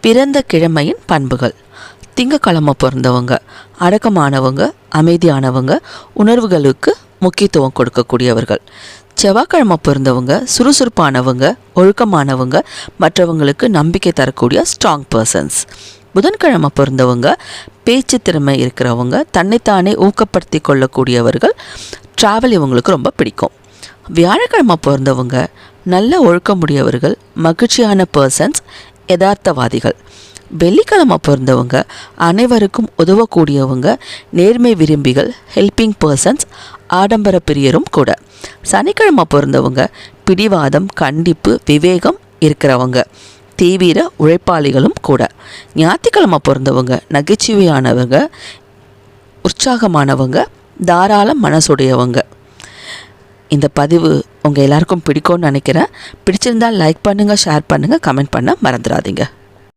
பிறந்த கிழமையின் பண்புகள். திங்கக்கிழமை பிறந்தவங்க அடக்கமானவங்க, அமைதியானவங்க, உணர்வுகளுக்கு முக்கியத்துவம் கொடுக்கக்கூடியவர்கள். செவ்வாய்க்கிழமை பிறந்தவங்க சுறுசுறுப்பானவங்க, ஒழுக்கமானவங்க, மற்றவங்களுக்கு நம்பிக்கை தரக்கூடிய ஸ்ட்ராங் பர்சன்ஸ். புதன்கிழமை பிறந்தவங்க பேச்சு திறமை இருக்கிறவங்க, தன்னைத்தானே ஊக்கப்படுத்தி கொள்ளக்கூடியவர்கள், ட்ராவல் இவங்களுக்கு ரொம்ப பிடிக்கும். வியாழக்கிழமை பிறந்தவங்க நல்ல ஒழுக்கமுடையவர்கள், மகிழ்ச்சியான பர்சன்ஸ், யதார்த்தவாதிகள். வெள்ளிக்கிழமை பிறந்தவங்க அனைவருக்கும் உதவக்கூடியவங்க, நேர்மை விரும்பிகள், ஹெல்பிங் பர்சன்ஸ், ஆடம்பர பிரியரும் கூட. சனிக்கிழமை பிறந்தவங்க பிடிவாதம், கண்டிப்பு, விவேகம் இருக்கிறவங்க, தீவிர உழைப்பாளிகளும் கூட. ஞாயிற்றுக்கிழமை பிறந்தவங்க நகைச்சுவையானவங்க, உற்சாகமானவங்க, தாராள மனசுடையவங்க. இந்த பதிவு உங்கள் எல்லாருக்கும் பிடிக்கும்னு நினைக்கிறேன். பிடிச்சிருந்தால் லைக் பண்ணுங்கள், ஷேர் பண்ணுங்கள், கமெண்ட் பண்ண மறந்துடாதீங்க.